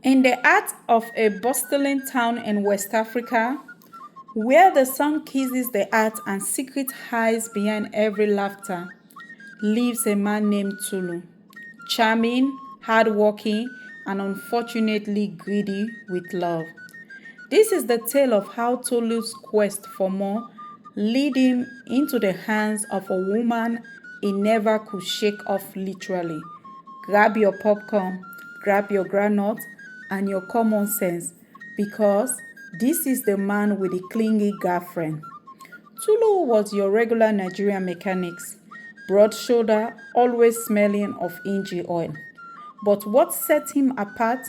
In the heart of a bustling town in West Africa, where the sun kisses the earth and secret hides behind every laughter, lives a man named Tulu. Charming, hardworking, and unfortunately greedy with love. This is the tale of how Tolu's quest for more lead him into the hands of a woman he never could shake off literally. Grab your popcorn, grab your granite, and your common sense because this is the man with the clingy girlfriend. Tulu was your regular Nigerian mechanics, broad shoulder, always smelling of engine oil. But what set him apart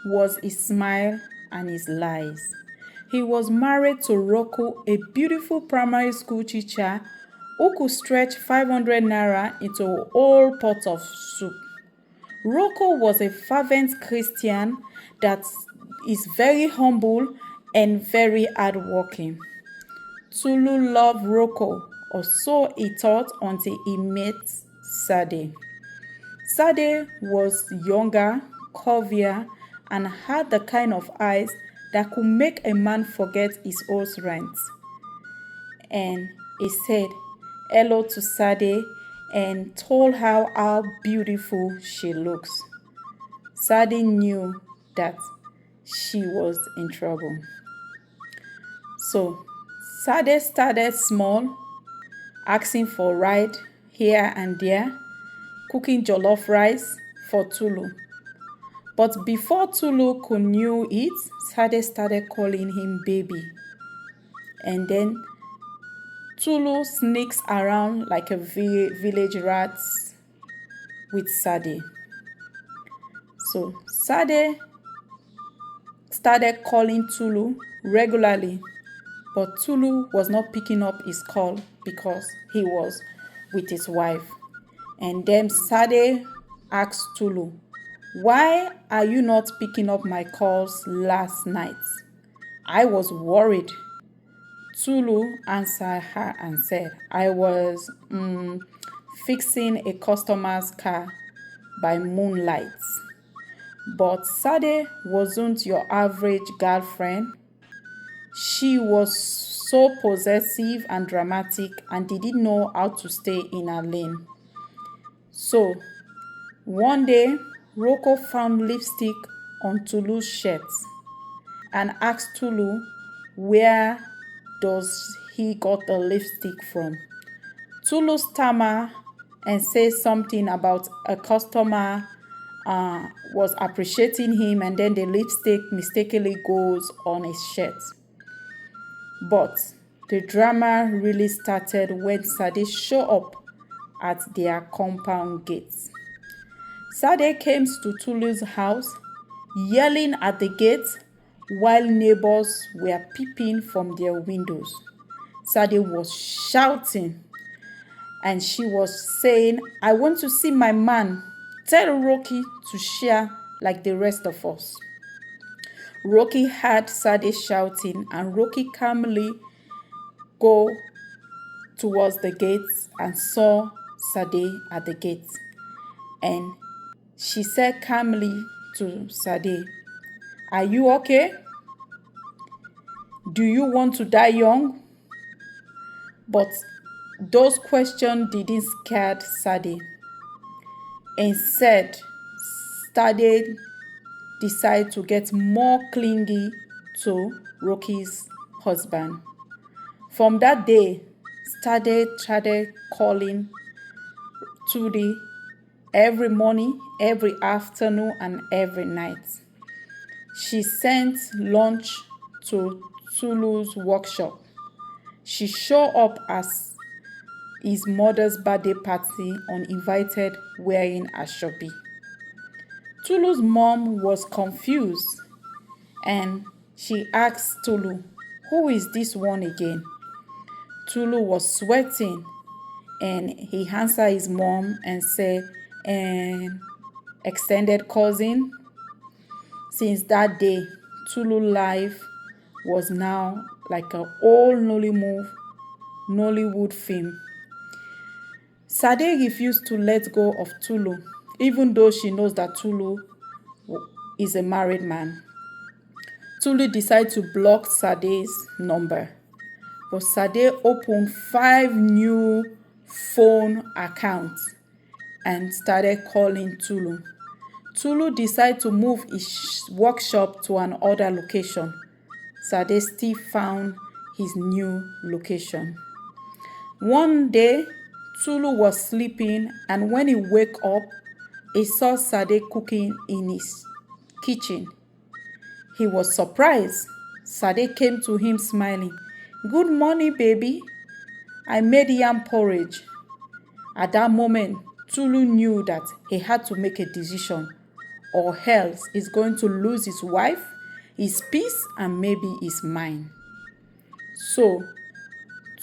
was his smile and his lies. He was married to Rocco, a beautiful primary school teacher who could stretch 500 naira into a whole pot of soup. Rocco was a fervent Christian that is very humble and very hardworking. Tulu loved Rocco, or so he thought until he met Sade. Sade was younger, curvier, and had the kind of eyes that could make a man forget his old rent. And he said hello to Sade and told her how beautiful she looks. Sade knew that she was in trouble. So Sade started small, asking for ride here and there, cooking jollof rice for Tulu. But before Tulu could knew it, Sade started calling him baby. And then Tulu sneaks around like a village rat with Sade. So Sade started calling Tulu regularly, but Tulu was not picking up his call because he was with his wife. And then Sade asked Tulu, "Why are you not picking up my calls last night? I was worried." Tulu answered her and said, "I was fixing a customer's car by moonlight." But Sade wasn't your average girlfriend. She was so possessive and dramatic and didn't know how to stay in her lane. So, one day, Rocco found lipstick on Tulu's shirt and asked Tulu where does he got the lipstick from. Tulu stammered and said something about a customer was appreciating him, and then the lipstick mistakenly goes on his shirt. But the drama really started when Sade showed up at their compound gates. Sade came to Tulu's house, yelling at the gate while neighbors were peeping from their windows. Sade was shouting and she was saying, "I want to see my man. Tell Rocky to share like the rest of us." Rocky heard Sade shouting and Rocky calmly go towards the gates and saw Sade at the gate. And she said calmly to Sade, "Are you okay? Do you want to die young?" But those questions didn't scare Sade. Instead, Sade decided to get more clingy to Rocky's husband. From that day, Sade started calling Tuli every morning, every afternoon, and every night. She sent lunch to Tulu's workshop. She showed up as his mother's birthday party uninvited wearing a shoppy. Tulu's mom was confused and she asked Tulu, "Who is this one again?" Tulu was sweating and he answered his mom and said, "An extended cousin." Since that day, Tulu life was now like an old Nollywood film. Sade refused to let go of Tulu, even though she knows that Tulu is a married man. Tolu decided to block Sade's number, but Sade opened 5 new phone accounts and started calling Tolu. Tolu decided to move his workshop to another location. Sade still found his new location. One day, Tolu was sleeping, and when he woke up, he saw Sade cooking in his kitchen. He was surprised. Sade came to him smiling. "Good morning, baby. I made yam porridge." At that moment, Tolu knew that he had to make a decision, or else he's going to lose his wife, his peace, and maybe his mind. So,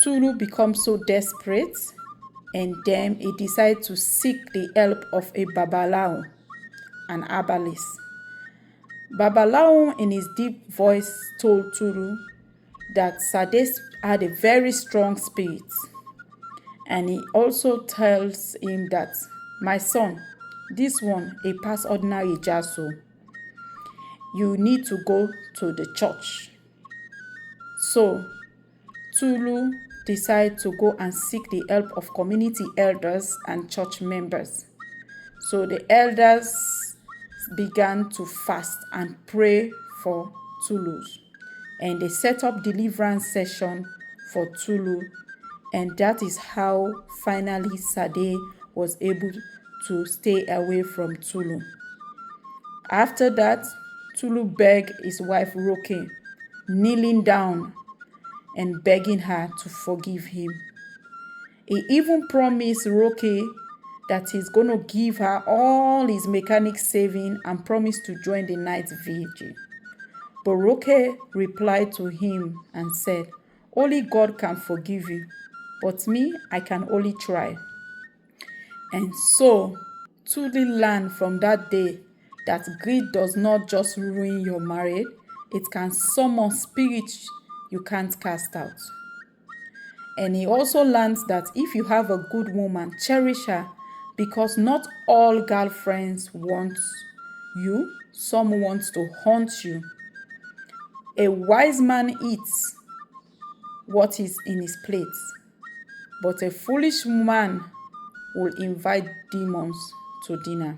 Tolu becomes so desperate, and then he decided to seek the help of a Babalawo, an herbalist. Babalawo in his deep voice told Tolu that Sade had a very strong spirit. And he also tells him that, "My son, this one a pass ordinary jaso. You need to go to the church." So Tolu decided to go and seek the help of community elders and church members. So the elders began to fast and pray for Tolu, and they set up deliverance session for Tolu, and that is how finally Sade was able to stay away from Tolu. After that, Tolu begged his wife Roke, kneeling down and begging her to forgive him. He even promised Roke that he's going to give her all his mechanic saving and promised to join the night vigil. But Roke replied to him and said, "Only God can forgive you, but me, I can only try." And so, Tolu learned from that day that greed does not just ruin your marriage, it can summon spirits you can't cast out. And he also learns that if you have a good woman, cherish her, because not all girlfriends want you. Some want to haunt you. A wise man eats what is in his plate, but a foolish man will invite demons to dinner.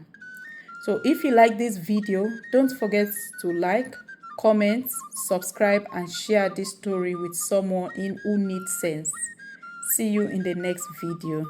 So if you like this video, don't forget to like, comment, subscribe, and share this story with someone who needs sense. See you in the next video.